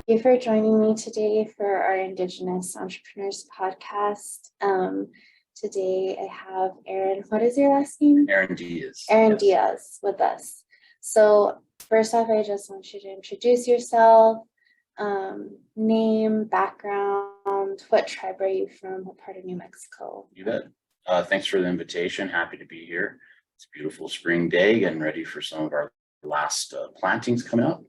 you for joining me today for our Indigenous Entrepreneurs podcast. Today I have Aaron, what is your last name? Aaron Diaz. Aaron Diaz with us. So first off, I just want you to introduce yourself, name, background, what tribe are you from, what part of New Mexico? You bet. Thanks for the invitation. Happy to be here. It's a beautiful spring day, getting ready for some of our last plantings coming up.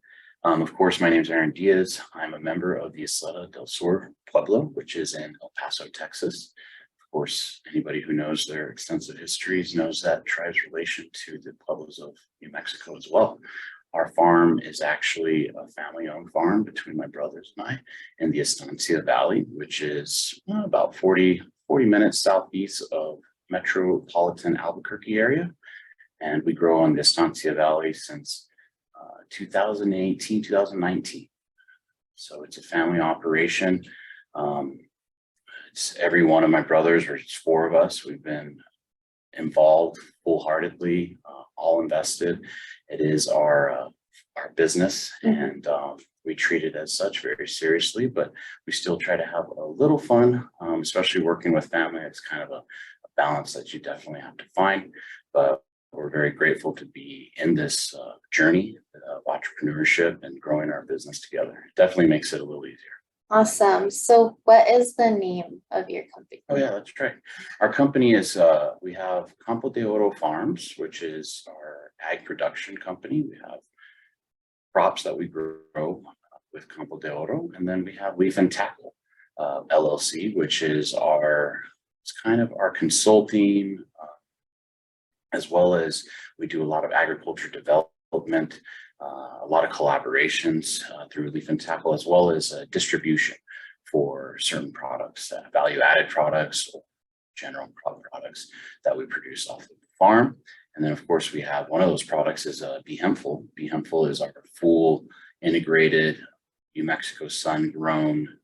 Of course, my name is Aaron Diaz. I'm a member of the Isleta del Sur Pueblo, which is in El Paso, Texas. Of course, anybody who knows their extensive histories knows that tribe's relation to the Pueblos of New Mexico as well. Our farm is actually a family-owned farm between my brothers and I in the Estancia Valley, which is about 40 minutes southeast of metropolitan Albuquerque area. And we grow on the Estancia Valley since 2018, 2019. So it's a family operation. It's every one of my brothers, or it's four of us. We've been involved wholeheartedly, all invested. It is our business, and we treat it as such very seriously, but we still try to have a little fun, especially working with family. It's kind of a balance that you definitely have to find, but we're very grateful to be in this journey of entrepreneurship and growing our business together. It definitely makes it a little easier. Awesome. So what is the name of your company? Oh yeah, that's right. Our company is, we have Campo De Oro Farms, which is our ag production company. We have crops that we grow with Campo De Oro. And then we have Leaf and Tackle LLC, which is it's kind of our consulting, as well as we do a lot of agriculture development, a lot of collaborations through Leaf and Tackle, as well as distribution for certain products, value-added products, or general products that we produce off the farm. And then, of course, we have one of those products is Be Hempful. Be Hempful is our full integrated New Mexico sun-grown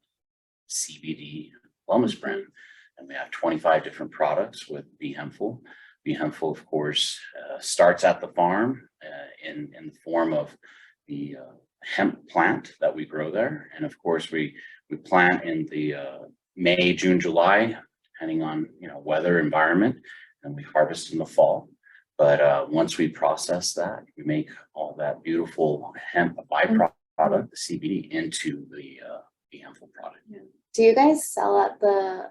CBD wellness brand. And we have 25 different products with Be Hempful. Be Hempful, of course, starts at the farm in the form of the hemp plant that we grow there. And of course, we plant in the May, June, July, depending on weather environment, and we harvest in the fall. But once we process that, we make all that beautiful hemp byproduct, the CBD, into the Be Hempful product. Do you guys sell at the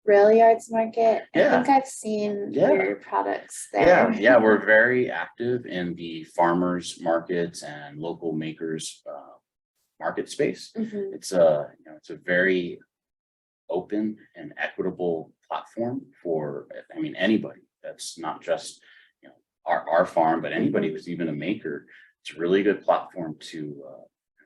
rail yards market? Yeah. I think I've seen your products there. Yeah, we're very active in the farmers markets and local makers market space. It's a very open and equitable platform for anybody. That's not just our farm, but anybody who's even a maker. It's a really good platform to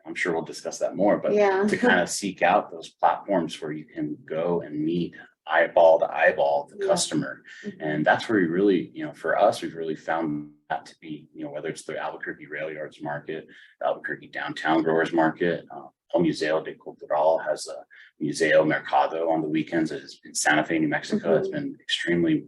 I'm sure we'll discuss that more, but to kind of seek out those platforms where you can go and meet eyeball to eyeball the customer. And that's where we really, for us, we've really found that to be, whether it's the Albuquerque Rail Yards Market, the Albuquerque Downtown Growers Market, El Museo de Cultural has a Museo Mercado on the weekends. It's in Santa Fe, New Mexico. It's been extremely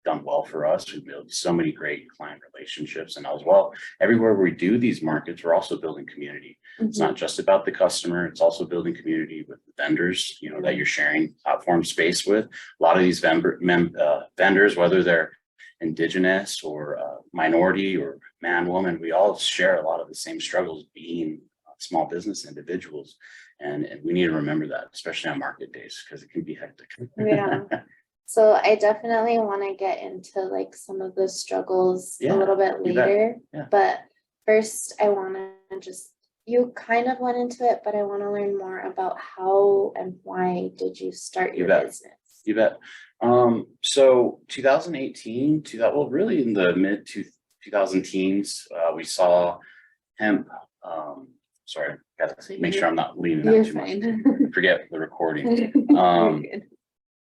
done well for us. We've built so many great client relationships, and as well, everywhere we do these markets, we're also building community. It's not just about the customer, it's also building community with the vendors, that you're sharing platform space with. A lot of these vendors, whether they're indigenous or minority or man, woman, we all share a lot of the same struggles being small business individuals. And we need to remember that, especially on market days, because it can be hectic. Yeah. So I definitely want to get into some of the struggles a little bit later. But first I want to you kind of went into it, but I want to learn more about how and why did you start your business? You bet. So 2018, really in the mid 2000 teens, we saw hemp. Sorry, gotta make sure I'm not leaning out too much. Forget the recording.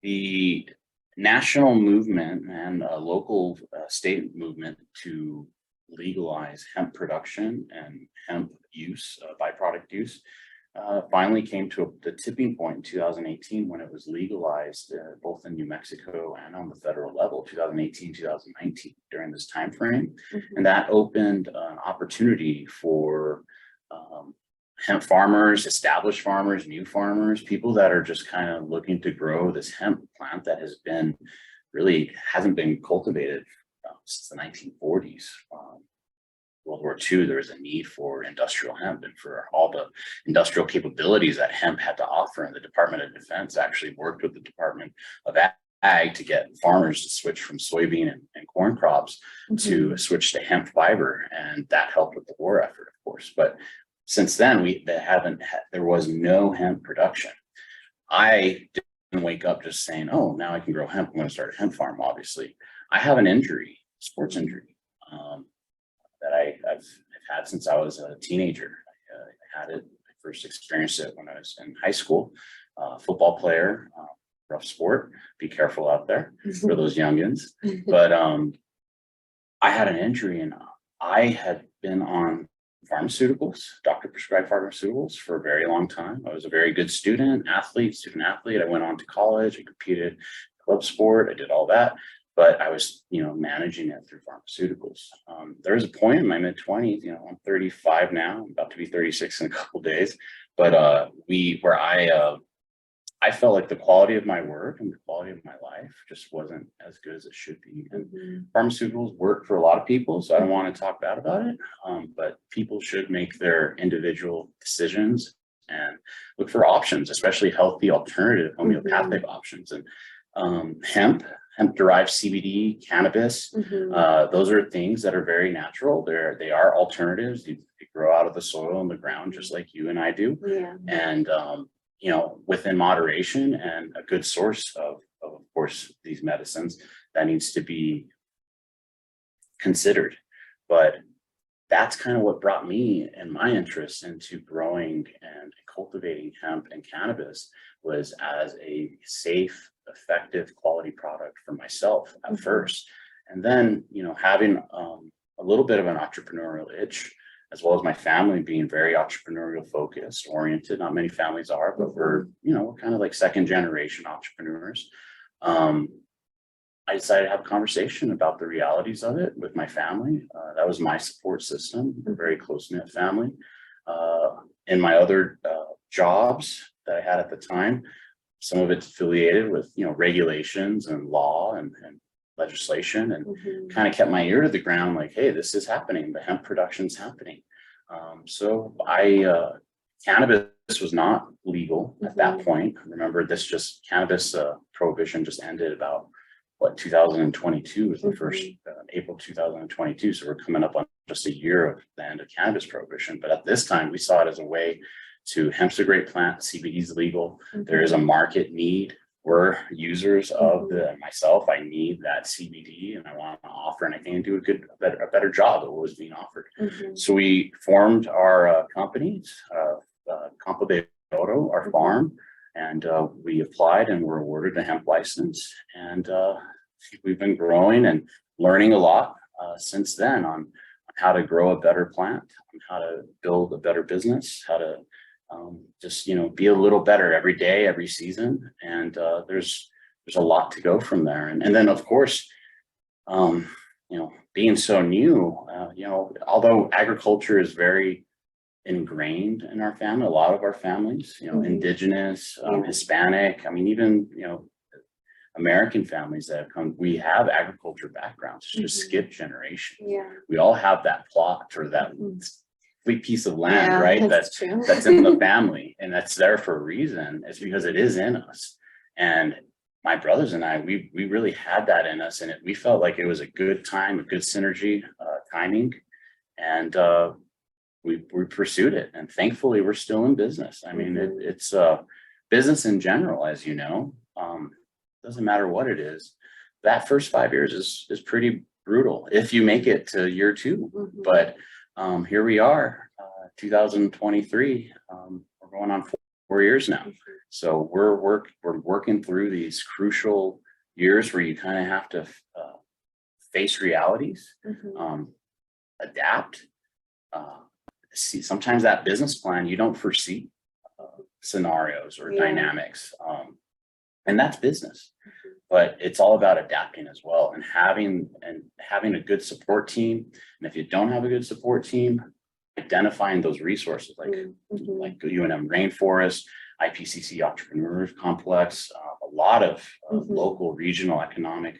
The national movement and a local state movement to legalize hemp production and hemp use, byproduct use, finally came to the tipping point in 2018 when it was legalized both in New Mexico and on the federal level, 2018, 2019, during this time frame. And that opened an opportunity for hemp farmers, established farmers, new farmers, people that are just kind of looking to grow this hemp plant that has been really hasn't been cultivated since the 1940s. World War II, there was a need for industrial hemp, and for all the industrial capabilities that hemp had to offer. And the Department of Defense actually worked with the Department of Ag to get farmers to switch from soybean and corn crops to switch to hemp fiber, and that helped with the war effort, of course. But since then, there was no hemp production. I didn't wake up just saying, "Oh, now I can grow hemp. I'm going to start a hemp farm." Obviously, I have an injury, sports injury. That I've had since I was a teenager. I had it, I first experienced it when I was in high school, football player, rough sport, be careful out there for those youngins. But I had an injury, and I had been on pharmaceuticals, doctor prescribed pharmaceuticals for a very long time. I was a very good student athlete. I went on to college, I competed club sport, I did all that. But I was, managing it through pharmaceuticals. There was a point in my mid-20s, I'm 35 now, I'm about to be 36 in a couple of days. But I felt like the quality of my work and the quality of my life just wasn't as good as it should be. And pharmaceuticals work for a lot of people, so I don't want to talk bad about it. But people should make their individual decisions and look for options, especially healthy alternative homeopathic options. And hemp-derived CBD, cannabis, those are things that are very natural. They are alternatives. They grow out of the soil and the ground, just like you and I do. Yeah. And within moderation and a good source of course, these medicines, that needs to be considered. But that's kind of what brought me and my interest into growing and cultivating hemp and cannabis, was as a safe, effective, quality product for myself at first. And then, having a little bit of an entrepreneurial itch, as well as my family being very entrepreneurial focused, oriented. Not many families are, but we're kind of like second generation entrepreneurs. I decided to have a conversation about the realities of it with my family. That was my support system, a very close-knit family. In my other jobs that I had at the time, some of it's affiliated with, regulations and law and legislation, and kind of kept my ear to the ground, like, hey, this is happening. The hemp production's happening. So cannabis was not legal at that point. Remember, cannabis prohibition just ended about 2022 was the first April 2022. So we're coming up on just a year of the end of cannabis prohibition. But at this time, we saw it as a way to, hemp's a great plant, CBD is legal. There is a market need. We're users of myself. I need that CBD, and I want to offer, and I can do a better job of what was being offered. So we formed our company, Campo De Oro, our farm, and we applied and were awarded a hemp license. And we've been growing and learning a lot since then on how to grow a better plant, on how to build a better business, how to just be a little better every day, every season. And there's a lot to go from there. And then of course, being so new, although agriculture is very ingrained in our family, a lot of our families, Indigenous, Hispanic, even American families that have come, we have agriculture backgrounds, just skip generation. We all have that plot or that piece of land, right? That's in the family, and that's there for a reason. It's because it is in us. And my brothers and I, we really had that in us, and we felt like it was a good time, a good synergy, timing, and we pursued it. And thankfully, we're still in business. It's business in general, as you know. Doesn't matter what it is. That first 5 years is pretty brutal if you make it to year 2. But here we are, 2023. We're going on 4 years now. So we're working through these crucial years where you kind of have to face realities, adapt. See, sometimes that business plan, you don't foresee scenarios or dynamics, and that's business. But it's all about adapting as well, and having a good support team. And if you don't have a good support team, identifying those resources like UNM Rainforest, IPCC Entrepreneurs Complex, a lot of local, regional economic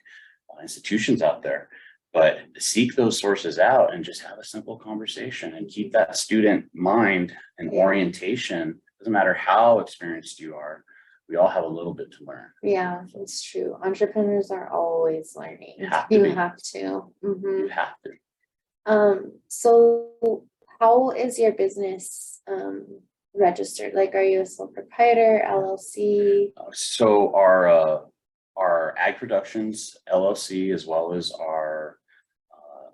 institutions out there. But seek those sources out and just have a simple conversation and keep that student mind and orientation. Doesn't matter how experienced you are, we all have a little bit to learn. Yeah, it's true. Entrepreneurs are always learning. You have to. You have to. So how is your business registered? Like, are you a sole proprietor, LLC? So our Ag Productions LLC, as well as our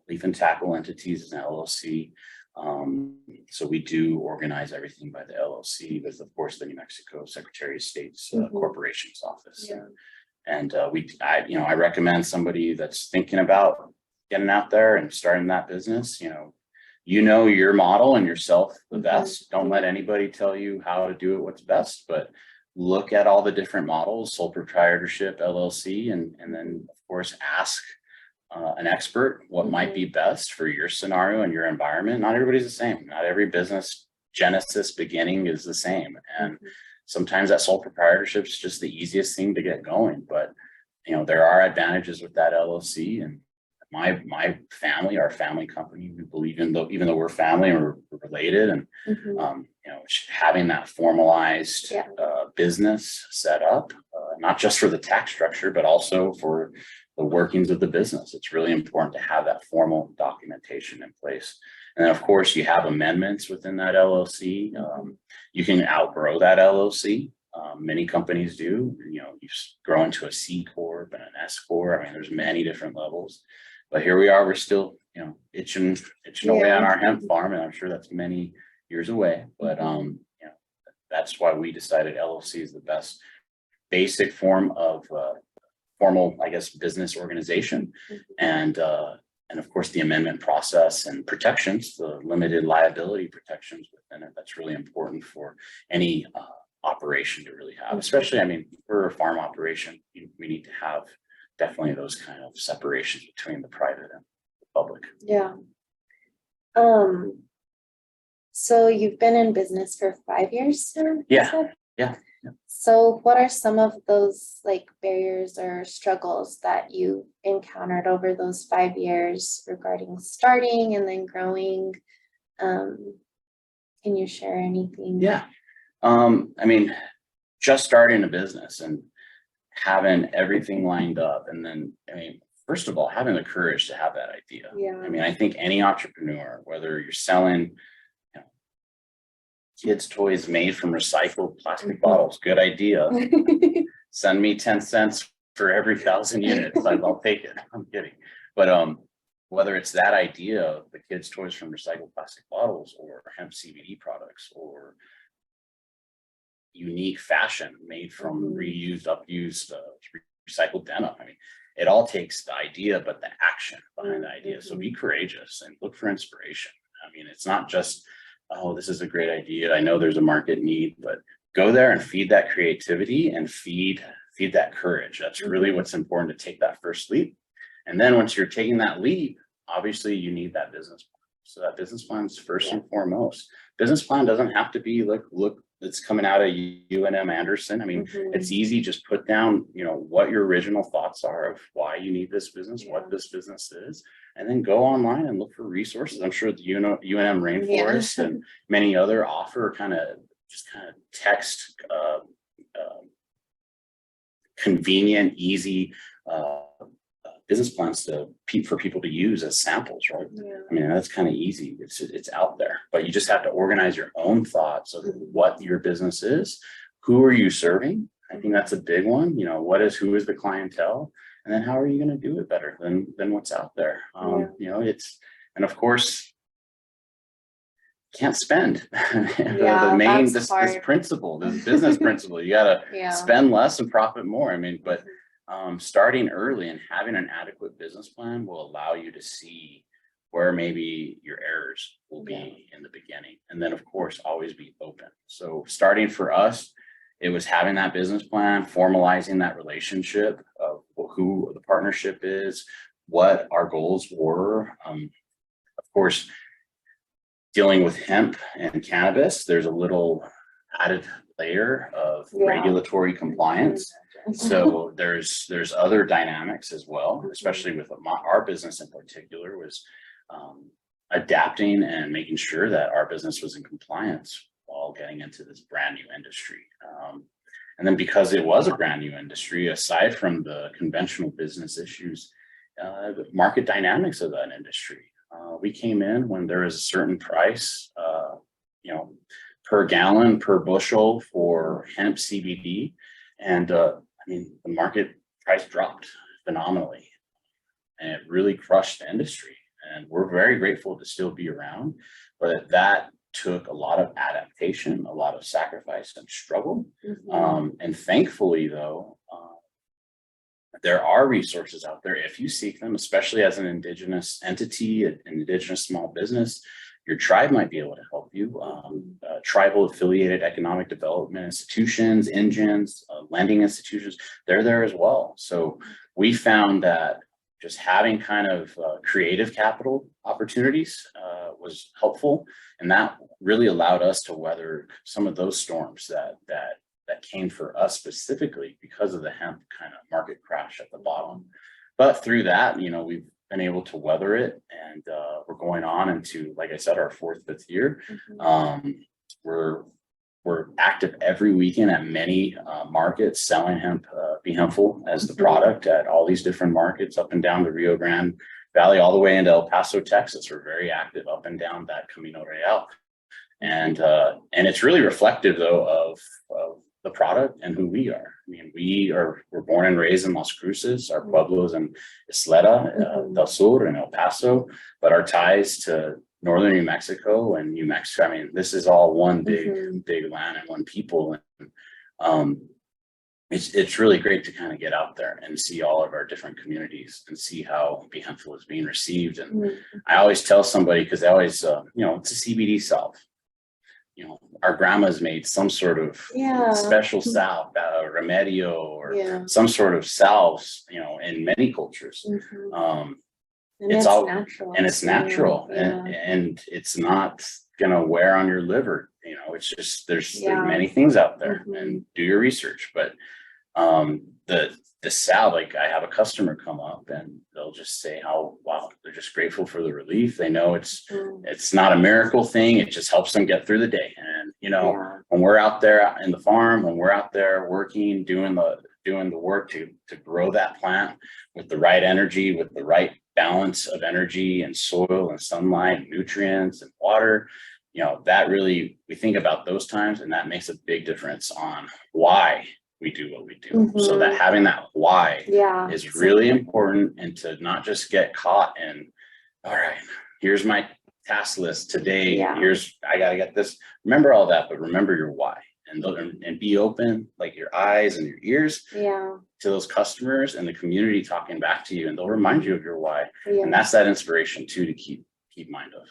Leaf and Tackle entities is an LLC. So we do organize everything by the LLC with, of course, the New Mexico Secretary of State's Corporations Office. Yeah. And I recommend somebody that's thinking about getting out there and starting that business. You know your model and yourself the best. Don't let anybody tell you how to do it, what's best, but look at all the different models, sole proprietorship, LLC, and then of course ask an expert what might be best for your scenario and your environment. Not everybody's the same. Not every business genesis beginning is the same. And sometimes that sole proprietorship is just the easiest thing to get going. But there are advantages with that LLC. And my family, our family company, we believe even though we're family and we're related, and having that formalized business set up, not just for the tax structure, but also for the workings of the business. It's really important to have that formal documentation in place. And then of course you have amendments within that LLC. You can outgrow that LLC. Many companies do. You grow into a C Corp and an S Corp. I mean, there's many different levels. But here we are, we're still, itching away on our hemp farm, and I'm sure that's many years away. But that's why we decided LLC is the best basic form of formal, I guess, business organization. And of course the amendment process and protections, the limited liability protections within it. That's really important for any operation to really have, especially, I mean, for a farm operation, we need to have definitely those kind of separations between the private and the public. Yeah. So you've been in business for 5 years now? Yeah. So what are some of those like barriers or struggles that you encountered over those 5 years regarding starting and then growing? Can you share anything? Yeah. I mean, just starting a business and having everything lined up, and then, first of all, having the courage to have that idea. Yeah. I think any entrepreneur, whether you're selling kids' toys made from recycled plastic bottles, good idea. Send me 10 cents for every 1,000 units. I'll take it. I'm kidding. But whether it's that idea of the kids' toys from recycled plastic bottles, or hemp CBD products, or unique fashion made from reused, upused, recycled denim. It all takes the idea, but the action behind the idea. So be courageous and look for inspiration. It's not just, oh, this is a great idea, I know there's a market need, but go there and feed that creativity and feed that courage. That's really what's important, to take that first leap. And then once you're taking that leap, obviously you need that business plan. So that business plan is first and foremost. Business plan doesn't have to be like, look, it's coming out of UNM Anderson. It's easy. Just put down, what your original thoughts are of why you need this business, what this business is, and then go online and look for resources. I'm sure the UNM Rainforest and many other offer kind of text convenient, easy business plans for people to use as samples, right? That's kind of easy. It's out there, but you just have to organize your own thoughts of what your business is. Who are you serving? I think that's a big one. Who is the clientele? And then how are you going to do it better than what's out there? And of course, can't spend. This principle, this business principle, you got to spend less and profit more. But starting early and having an adequate business plan will allow you to see where maybe your errors will be in the beginning. And then of course, always be open. So starting for us, it was having that business plan, formalizing that relationship of who the partnership is, what our goals were. Of course, dealing with hemp and cannabis, there's a little added layer of regulatory compliance. So there's other dynamics as well, especially with our business in particular was adapting and making sure that our business was in compliance while getting into this brand new industry. And then because it was a brand new industry, aside from the conventional business issues, the market dynamics of that industry, we came in when there was a certain price, per gallon, per bushel for hemp CBD. And I mean, the market price dropped phenomenally and it really crushed the industry. And we're very grateful to still be around, but that took a lot of adaptation, a lot of sacrifice and struggle. And thankfully though, there are resources out there if you seek them, especially as an Indigenous entity, an Indigenous small business. Your tribe might be able to help you. Tribal affiliated economic development institutions, engines, lending institutions, they're there as well. So we found that just having kind of creative capital opportunities was helpful. And that really allowed us to weather some of those storms that came for us specifically because of the hemp kind of market crash at the bottom. But through that, we've been able to weather it, and we're going on into, like I said, our 4th, 5th year. We're active every weekend at many markets selling hemp, Be Hempful as the product at all these different markets up and down the Rio Grande Valley, all the way into El Paso, Texas. We're very active up and down that Camino Real. And it's really reflective though of the product and who we are. I mean, we're born and raised in Las Cruces. Our pueblos in Isleta, Del Sur, and El Paso, but our ties to northern New Mexico and New Mexico, I mean, this is all one big land and one people. And it's really great to kind of get out there and see all of our different communities and see how Be Hempful is being received. And I always tell somebody, because they always, it's a CBD salve. Our grandmas made some sort of special salve, remedio, or some sort of salves, in many cultures. It's all natural, and it's natural, and it's not gonna wear on your liver. It's just there's many things out there, and do your research. But the salve, like I have a customer come up and they'll just say how they're just grateful for the relief. They know it's not a miracle thing. It just helps them get through the day. And when we're out there in the farm, when we're out there working, doing the work to grow that plant with the right energy, with the right balance of energy and soil and sunlight and nutrients and water, that really, we think about those times, and that makes a big difference on why we do what we do. So that having that why is really important, and to not just get caught in, all right, here's my task list today. I gotta get this. Remember all that, but remember your why, and be open, like your eyes and your ears to those customers and the community talking back to you, and they'll remind you of your why. And that's that inspiration too, to keep mind of.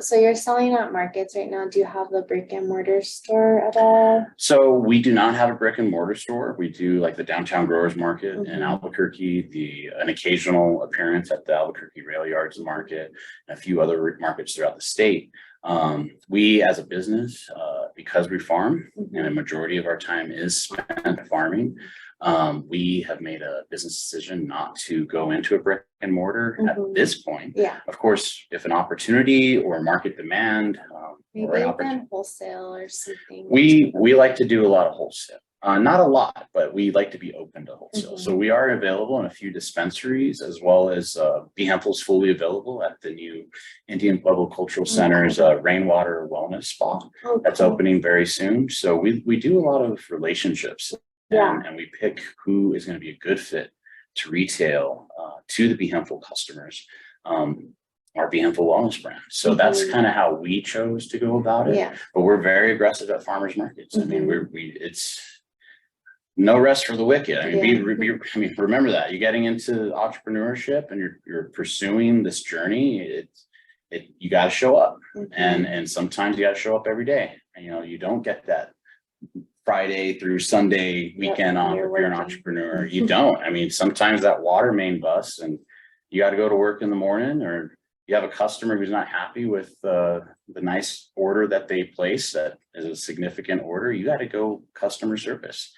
So you're selling at markets right now. Do you have the brick and mortar store at all? So we do not have a brick and mortar store. We do like the downtown Growers Market in Albuquerque, an occasional appearance at the Albuquerque Rail Yards Market, and a few other markets throughout the state. We as a business, because we farm, and a majority of our time is spent farming, we have made a business decision not to go into a brick and mortar at this point. Of course, if an opportunity or market demand, maybe even wholesale or something. We like to do a lot of wholesale. Not a lot, but we like to be open to wholesale. So we are available in a few dispensaries, as well as Be Hempful is fully available at the new Indian Pueblo Cultural Center's Rainwater Wellness Spa. That's opening very soon. So we do a lot of relationships, and we pick who is going to be a good fit to retail to the Be Hempful customers. Our Be Hempful wellness brand. So that's kind of how we chose to go about it. But we're very aggressive at farmers markets. I mean, it's no rest for the wicked. I mean, remember that you're getting into entrepreneurship and you're pursuing this journey. You got to show up, and sometimes you got to show up every day. And, you don't get that Friday through Sunday weekend off if you're an entrepreneur. You don't. I mean, sometimes that water main busts and you got to go to work in the morning, or you have a customer who's not happy with the nice order that they place, that is a significant order, you got to go customer service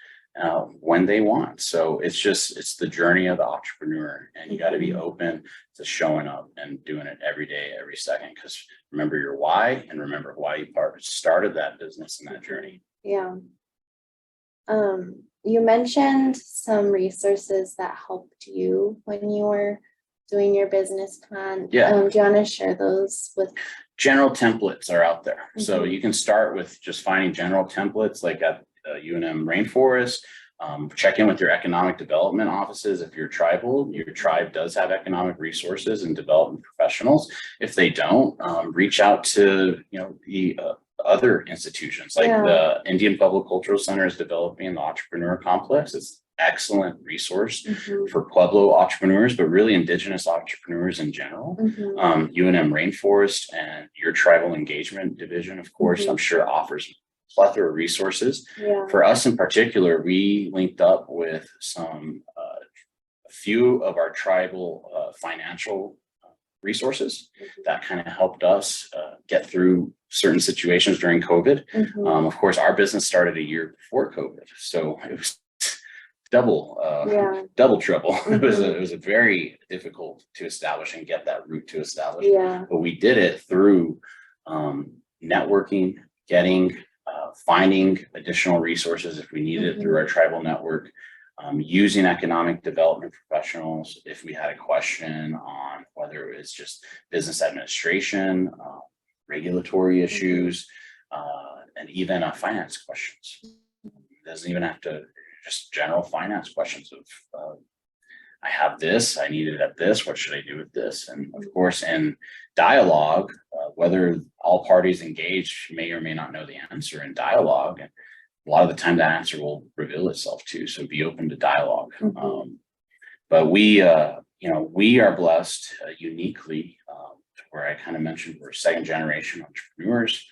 when they want. So it's the journey of the entrepreneur, and you got to be open to showing up and doing it every day, every second, because remember your why, and remember why you started that business and that journey. Yeah. You mentioned some resources that helped you when you were doing your business plan. Yeah. Do you want to share those with? General templates are out there. So you can start with just finding general templates like at UNM Rainforest. Check in with your economic development offices. If you're tribal, your tribe does have economic resources and development professionals. If they don't, reach out to the other institutions like the Indian Public Cultural Center is developing the Entrepreneur Complex. It's excellent resource for Pueblo entrepreneurs, but really Indigenous entrepreneurs in general. UNM Rainforest and your tribal engagement division, of course, I'm sure offers plethora of resources. For us in particular, we linked up with a few of our tribal financial resources that kind of helped us get through certain situations during COVID. Of course, our business started a year before COVID, so it was double trouble. It was a very difficult to establish and get that route to establish. But we did it through networking, finding additional resources if we needed it through our tribal network, using economic development professionals if we had a question on whether it was just business administration, regulatory issues, and even finance questions. It doesn't even have to just general finance questions of I have this, I need it at this, what should I do with this? And of course, in dialogue, whether all parties engaged may or may not know the answer in dialogue. And a lot of the time that answer will reveal itself too. So be open to dialogue. But we are blessed uniquely, where I kind of mentioned we're second generation entrepreneurs.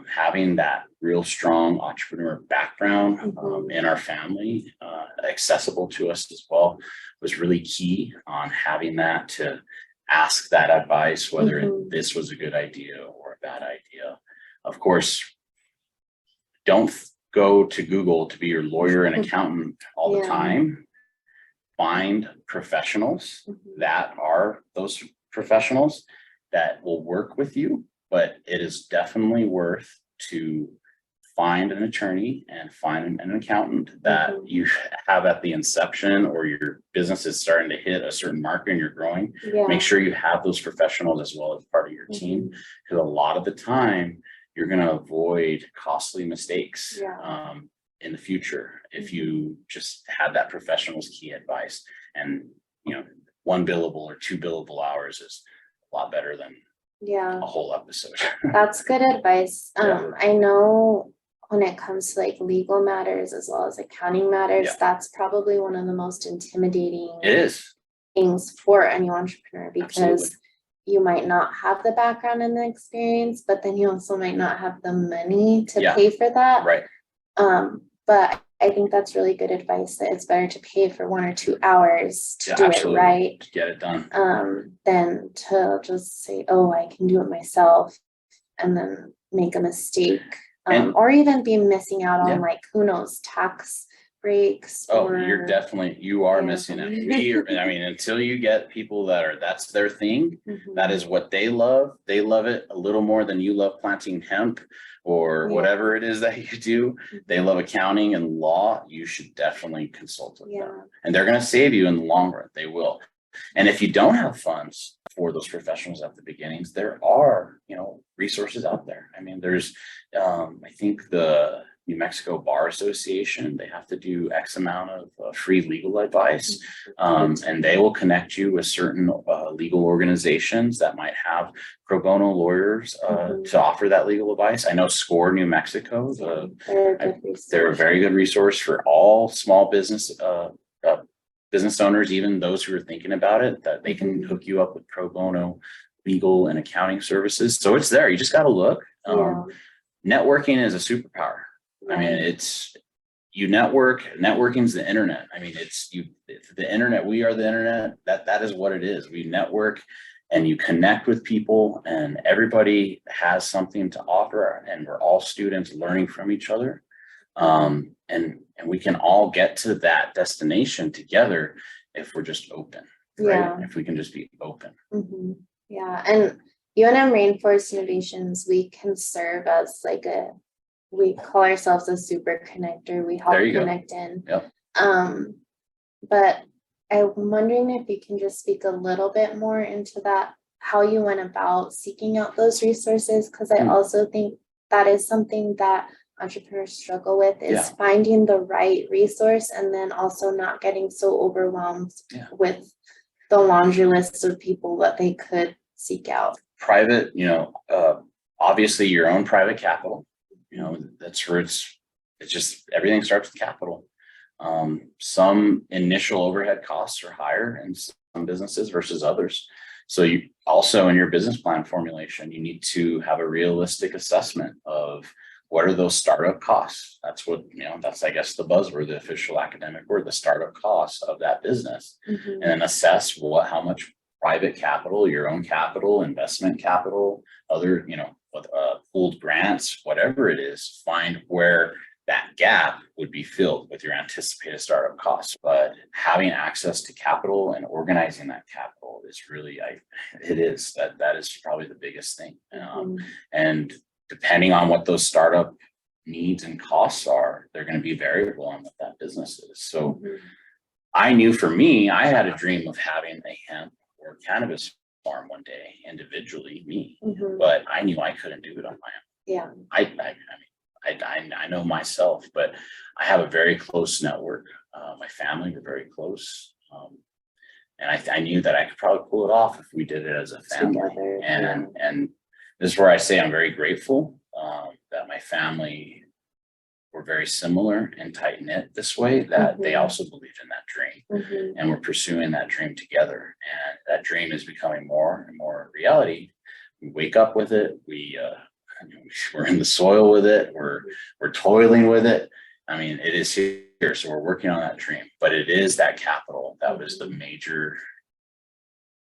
Having that real strong entrepreneur background in our family, accessible to us as well, was really key on having that to ask that advice, whether this was a good idea or a bad idea. Of course, don't go to Google to be your lawyer and accountant all the time. Find professionals that are those professionals that will work with you, but it is definitely worth to find an attorney and find an accountant that you have at the inception, or your business is starting to hit a certain marker and you're growing. Make sure you have those professionals as well as part of your team, because a lot of the time you're going to avoid costly mistakes in the future if you just have that professional's key advice. And one billable or 2 billable hours is a lot better than a whole episode. That's good advice. I know when it comes to like legal matters as well as accounting matters, that's probably one of the most intimidating things for any entrepreneur, because you might not have the background and the experience, but then you also might not have the money to pay for that. But I think that's really good advice, that it's better to pay for 1 or 2 hours to do it right, to get it done, than to just say, oh, I can do it myself, and then make a mistake, or even be missing out on like, who knows, tax breaks. You are missing it. I mean, until you get people that's their thing, that is what they love. They love it a little more than you love planting hemp or whatever it is that you do. They love accounting and law. You should definitely consult with them, and they're going to save you in the long run. They will. And if you don't have funds for those professionals at the beginnings, there are, resources out there. I mean, there's, I think the New Mexico Bar Association, they have to do X amount of free legal advice, and they will connect you with certain legal organizations that might have pro bono lawyers to offer that legal advice. I know SCORE New Mexico, they're a very good resource for all small business owners, even those who are thinking about it, that they can hook you up with pro bono legal and accounting services. So it's there. You just got to look. Networking is a superpower. I mean, it's networking's the internet. I mean, the internet, we are the internet. That is what it is. We network and you connect with people, and everybody has something to offer, and we're all students learning from each other. And we can all get to that destination together if we're just open, right? If we can just be open. Yeah, and UNM Rainforest Innovations, we can serve as like we call ourselves a super connector. We help connect in. But I'm wondering if you can just speak a little bit more into that, how you went about seeking out those resources, because I also think that is something that entrepreneurs struggle with, is finding the right resource, and then also not getting so overwhelmed with the laundry list of people that they could seek out. Private, obviously your own private capital, that's where it's just, everything starts with capital. Some initial overhead costs are higher in some businesses versus others. So you also, in your business plan formulation, you need to have a realistic assessment of what are those startup costs. That's what, that's, I guess, the buzzword, the official academic word, the startup costs of that business. And then assess how much private capital, your own capital, investment capital, other, pooled grants, whatever it is, find where that gap would be filled with your anticipated startup costs. But having access to capital and organizing that capital is really, that is probably the biggest thing. And depending on what those startup needs and costs are, they're going to be variable on what that business is. So I knew, for me, I had a dream of having a hemp or cannabis farm one day individually, me, but I knew I couldn't do it on my own. I know myself, but I have a very close network. My family were very close. And I knew that I could probably pull it off if we did it as a family. Together, and this is where I say I'm very grateful that my family were very similar and tight knit this way, that they also believed in that dream, and we're pursuing that dream together. And that dream is becoming more and more reality. We wake up with it. We're in the soil with it. We're toiling with it. I mean, it is here. So we're working on that dream, but it is that capital that was the major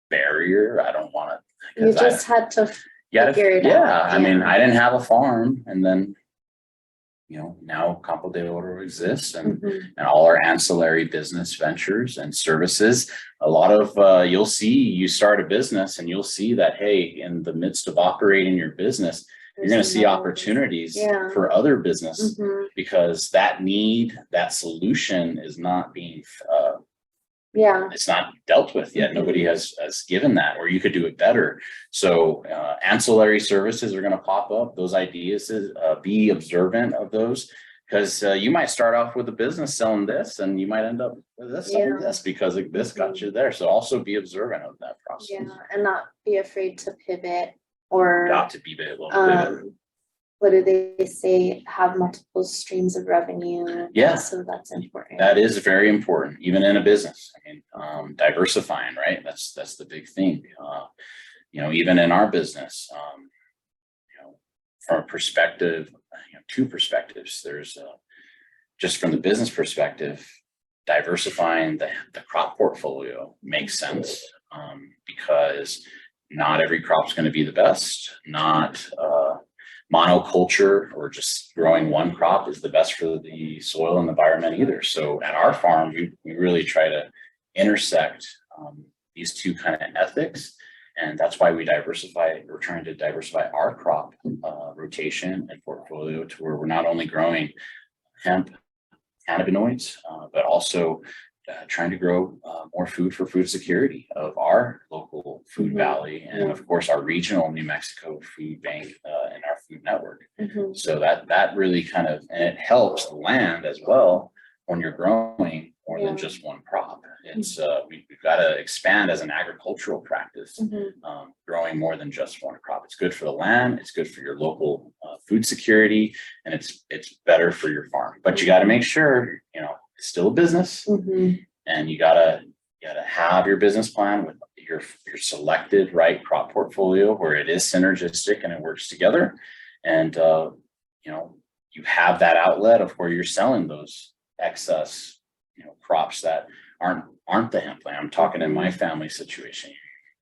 barrier. I don't want to. You just had to figure it out. I mean, I didn't have a farm, and then, now Campo De Oro exists, and all our ancillary business ventures and services. A lot of, you start a business and you'll see that, hey, in the midst of operating your business, you're going to see opportunities for other business, because that solution is not being, it's not dealt with yet. Nobody has given that, or you could do it better. So ancillary services are going to pop up. Those ideas, be observant of those, because you might start off with a business selling this, and you might end up with this, selling this, because this got you there. So also be observant of that process. And not be afraid to pivot. Or got to be a little bit. What do they say? Have multiple streams of revenue. So that's important. That is very important, even in a business. I mean, diversifying, right? That's the big thing. Even in our business, from a perspective, two perspectives. There's just from the business perspective, diversifying the crop portfolio makes sense, because not every crop is going to be the best. Not monoculture or just growing one crop is the best for the soil and the environment either. So at our farm, we really try to intersect these two kind of ethics. And that's why we're trying to diversify our crop rotation and portfolio to where we're not only growing hemp, cannabinoids, but also trying to grow more food for food security of our local food valley, and of course our regional New Mexico food bank and our food network. So that really and it helps the land as well when you're growing more than just one crop. It's we've got to expand as an agricultural practice, growing more than just one crop. It's good for the land, it's good for your local food security, and it's better for your farm. But you got to make sure it's still a business, and you gotta have your business plan with your selected right crop portfolio where it is synergistic and it works together, and you have that outlet of where you're selling those excess crops that aren't the hemp plant. I'm talking in my family situation.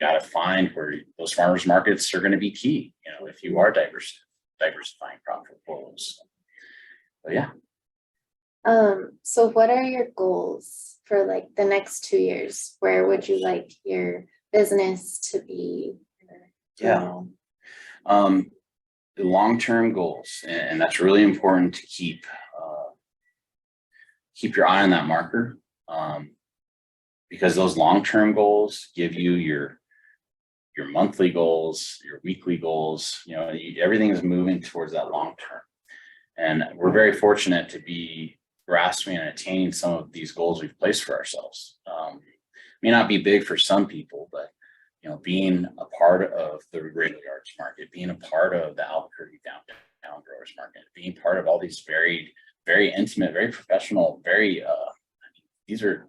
got to find where those farmers markets are going to be key, you know, if you are diversifying profit portfolios. But yeah. So what are your goals for like the next 2 years? Where would you like your business to be? Yeah. The long-term goals, and that's really important to keep your eye on that marker, because those long-term goals give you your monthly goals, your weekly goals. You know, everything is moving towards that long term, and we're very fortunate to be grasping and attaining some of these goals we've placed for ourselves. May not be big for some people, but you know, being a part of the Regular Arts Market, being a part of the Albuquerque Downtown Growers Market, being part of all these very intimate, very professional, these are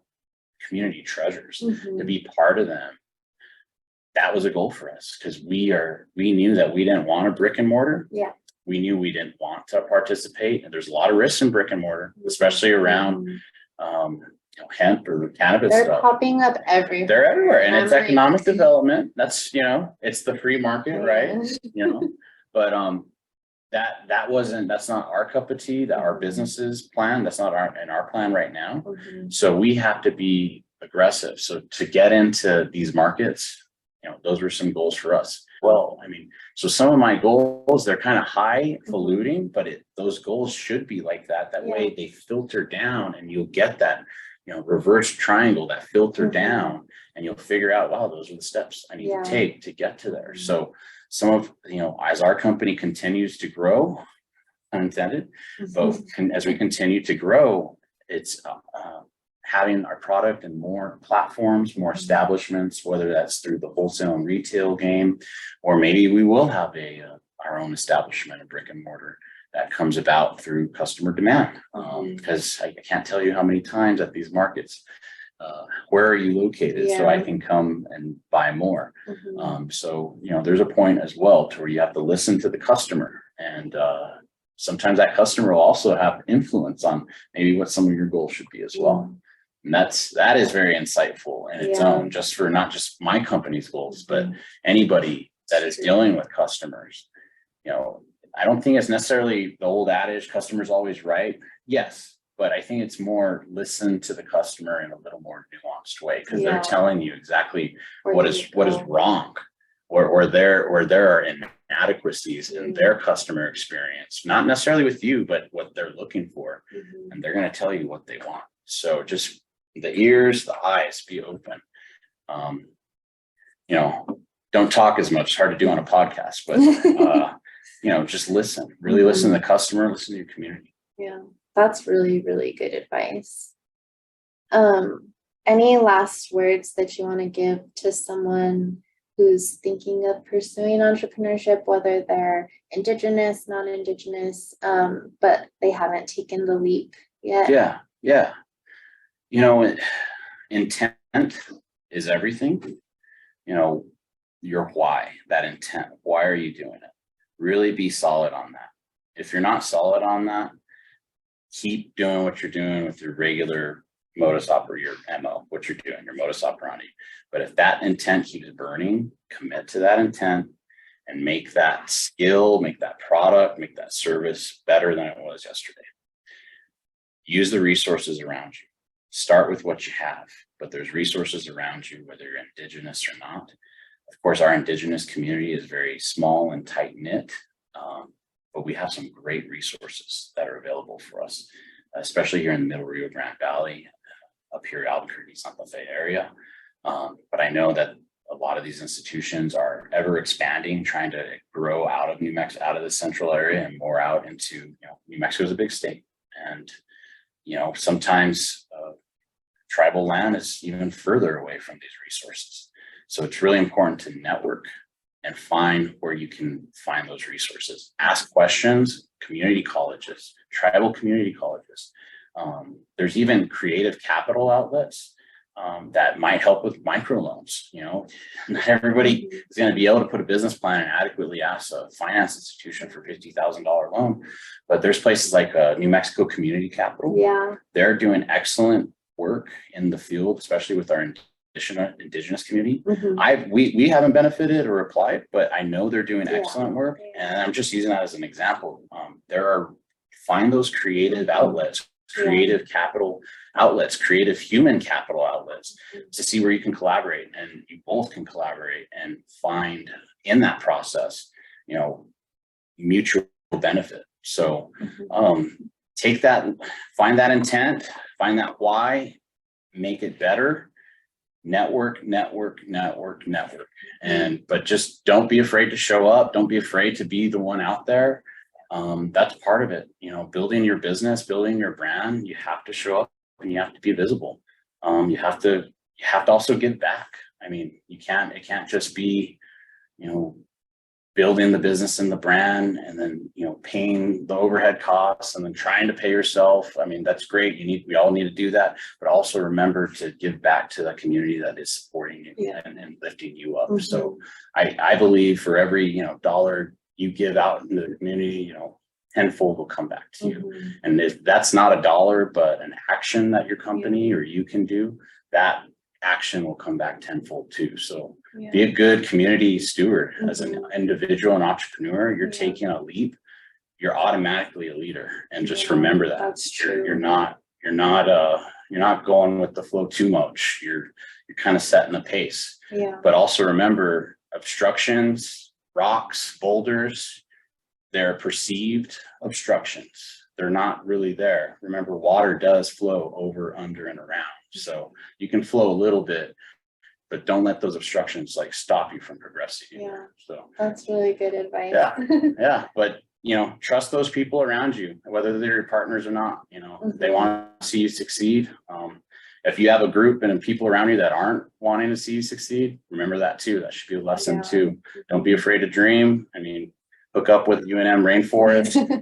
community treasures. To be part of them, that was a goal for us, because we knew that we didn't want a brick and mortar. Yeah. We knew we didn't want to participate, and there's a lot of risks in brick and mortar, especially around you know, hemp or cannabis They're stuff. popping up everywhere. They're everywhere, and it's economic development. That's, you know, it's the free market, right? You know, but that's not our cup of tea. That our business's plan. That's not in our plan right now. So we have to be aggressive. So to get into these markets, you know, those were some goals for us. Well, I mean, so some of my goals, they're kind of highfalutin, but those goals should be like that. That way they filter down, and you'll get that, you know, reverse triangle, that filter down, and you'll figure out, wow, those are the steps I need to take to get to there. So some of, you know, as our company continues to grow, unintended, both as we continue to grow, it's having our product in more platforms, more establishments, whether that's through the wholesale and retail game, or maybe we will have our own establishment, a brick and mortar, that comes about through customer demand. Because I can't tell you how many times at these markets, where are you located, so I can come and buy more. So, you know, there's a point as well to where you have to listen to the customer, and sometimes that customer will also have influence on maybe what some of your goals should be as well. And that is very insightful in its own, just for not just my company's goals, but anybody that is dealing with customers. You know, I don't think it's necessarily the old adage, customer's always right. Yes, but I think it's more listen to the customer in a little more nuanced way, because they're telling you exactly what is wrong, or there are inadequacies in their customer experience, not necessarily with you, but what they're looking for. And they're going to tell you what they want. So just the ears, the eyes, be open. You know, don't talk as much. It's hard to do on a podcast, but you know, just listen, really listen to the customer, listen to your community. Yeah, that's really, really good advice. Any last words that you want to give to someone who's thinking of pursuing entrepreneurship, whether they're Indigenous, non-Indigenous, but they haven't taken the leap yet? Yeah. You know, intent is everything. You know, your why, that intent. Why are you doing it? Really be solid on that. If you're not solid on that, keep doing what you're doing with your regular modus operandi, your MO, what you're doing, your modus operandi. But if that intent keeps burning, commit to that intent and make that skill, make that product, make that service better than it was yesterday. Use the resources around you. Start with what you have, but there's resources around you, whether you're Indigenous or not. Of course, our Indigenous community is very small and tight knit, but we have some great resources that are available for us, especially here in the Middle Rio Grande Valley, up here, Albuquerque, Santa Fe area. But I know that a lot of these institutions are ever expanding, trying to grow out of New Mexico, out of the central area, and more out into, you know, New Mexico is a big state, and you know, sometimes tribal land is even further away from these resources. So it's really important to network and find where you can find those resources. Ask questions, community colleges, tribal community colleges. There's even creative capital outlets that might help with microloans. You know, not everybody is going to be able to put a business plan and adequately ask a finance institution for $50,000 loan, but there's places like New Mexico Community Capital. Yeah, they're doing excellent work in the field, especially with our indigenous community. We haven't benefited or applied, but I know they're doing excellent work, and I'm just using that as an example. Find those creative outlets, creative capital outlets, creative human capital outlets to see where you can collaborate, and you both can collaborate and find in that process, mutual benefit. So take that, find that intent, find that why, make it better. Network, but just don't be afraid to show up. Don't be afraid to be the one out there. That's part of it. Building your business, building your brand, you have to show up and you have to be visible. You have to also give back. I mean, it can't just be, building the business and the brand and then, paying the overhead costs and then trying to pay yourself. I mean, that's great. We all need to do that, but also remember to give back to the community that is supporting you and lifting you up. So I believe for every, dollar you give out into the community, tenfold will come back to you. And if that's not a dollar, but an action that your company or you can do, that action will come back tenfold too. So be a good community steward. As an individual and entrepreneur, you're taking a leap, you're automatically a leader. And just remember that. That's true. You're not going with the flow too much. You're kind of setting the pace. But also remember, obstructions, rocks, boulders, they're perceived obstructions. They're not really there. Remember, water does flow over, under, and around. So you can flow a little bit, but don't let those obstructions stop you from progressing. So that's really good advice. But trust those people around you, whether they're your partners or not. They want to see you succeed. If you have a group and people around you that aren't wanting to see you succeed, remember that too. That should be a lesson too. Don't be afraid to dream. I mean, hook up with UNM Rainforest.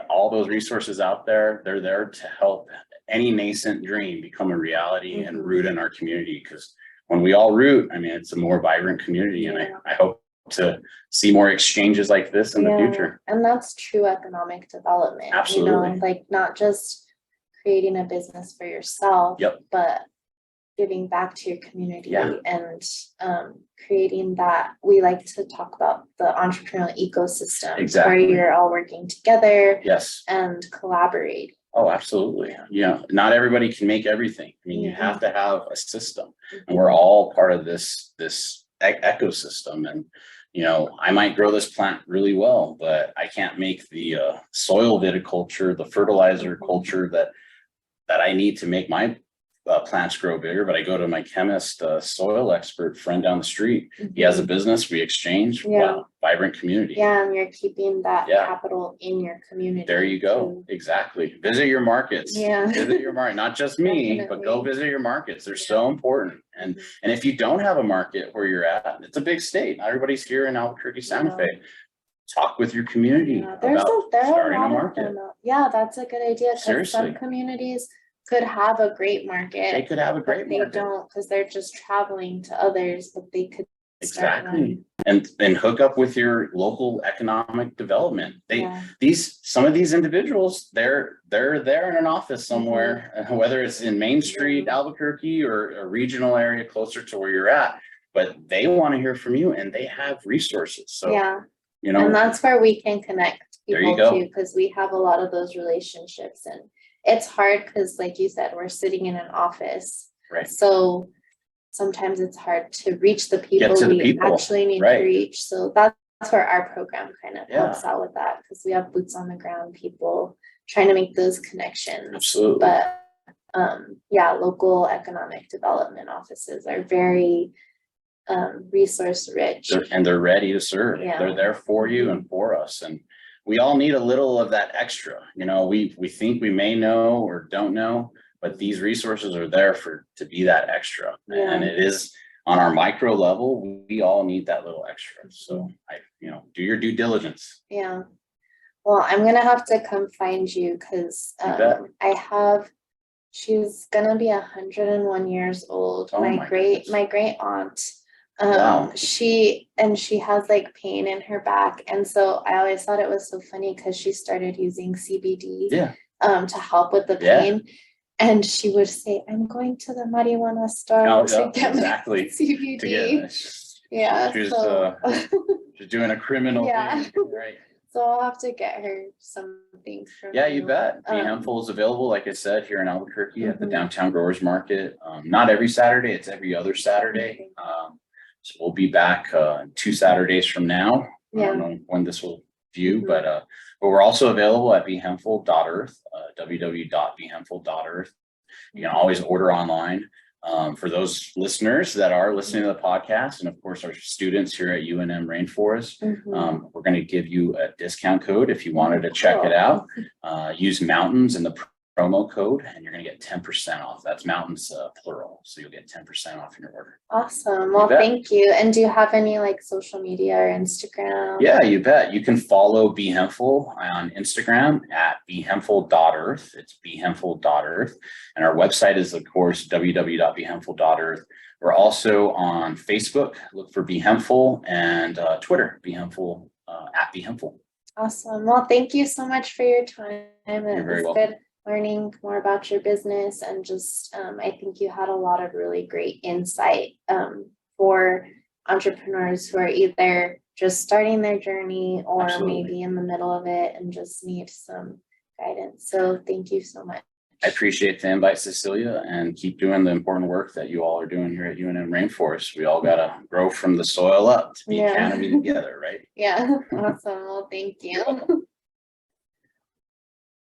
All those resources out there, they're there to help any nascent dream become a reality and root in our community. Because when we all root, I mean, it's a more vibrant community. And I hope to see more exchanges like this in the future. And that's true economic development. Absolutely. Not just creating a business for yourself, but giving back to your community and creating that. We like to talk about the entrepreneurial ecosystem where you're all working together and collaborate. Oh, absolutely. Not everybody can make everything. I mean, you have to have a system, and we're all part of this ecosystem. And I might grow this plant really well, but I can't make the soil viticulture, the fertilizer culture that I need to make my plants grow bigger. But I go to my chemist, soil expert friend down the street. He has a business, we exchange. Wow, vibrant community. And you're keeping that capital in your community. There you go. Exactly. Visit your markets. Visit your market. Not just me, but go visit your markets. They're so important. And if you don't have a market where you're at, it's a big state. Not everybody's here in Albuquerque, Santa Fe. Talk with your community about starting a market. That's a good idea. Because some communities could have a great market. They could have a great market. They don't, because they're just traveling to others, but they could and hook up with your local economic development. Some of these individuals, they're there in an office somewhere, whether it's in Main Street, Albuquerque, or a regional area closer to where you're at, but they want to hear from you and they have resources. So and that's where we can connect people too, because we have a lot of those relationships. And it's hard because, like you said, we're sitting in an office. So sometimes it's hard to reach the people we actually need to reach. So that's where our program kind of helps out with that, because we have boots on the ground people trying to make those connections. Absolutely. But local economic development offices are very resource rich. And they're ready to serve. They're there for you and for us. And we all need a little of that extra. We think we may know or don't know, but these resources are there to be that extra. And it is on our micro level, we all need that little extra. So do your due diligence. Well, I'm going to have to come find you because she's going to be 101 years old. My great aunt. She has pain in her back. And so I always thought it was so funny because she started using CBD to help with the pain. And she would say, I'm going to the marijuana store Oh, to yeah, get my exactly. CBD. To get, Yeah. she's So she's doing a criminal Yeah. thing, right? so I'll have to get her some things from Yeah, you bet. Be Um, Hempful is available, like I said, here in Albuquerque at the Mhm. Downtown Growers Market. Not every Saturday, it's every other Saturday. So we'll be back 2 Saturdays from now. I Yeah. don't know when this will view, Mhm. but we're also available at behempful.earth, www.behempful.earth. You can always order online. For those listeners that are listening to the podcast, and of course our students here at UNM Rainforest, Mhm. we're going to give you a discount code if you wanted to check it out. Use Mountains in the promo code, and you're going to get 10% off. That's Mountains plural, so you'll get 10% off your order. Awesome. Well, thank you. And do you have any like social media or Instagram? Yeah, you bet. You can follow Be Hempful on Instagram at behempful.earth. It's behempful.earth. And our website is, of course, www.behempful.earth. We're also on Facebook. Look for Be Hempful, and Twitter, Be Hempful, at Be Hempful. Awesome. Well, thank you so much for your time. You're very was welcome. Good learning more about your business, and just I think you had a lot of really great insight for entrepreneurs who are either just starting their journey or Absolutely. maybe in the middle of it and just need some guidance. So thank you so much. I appreciate the invite, Cecilia, and keep doing the important work that you all are doing here at UNM Rainforest. We all got to grow from the soil up to be canopy together, right? Yeah. Awesome. Well, thank you.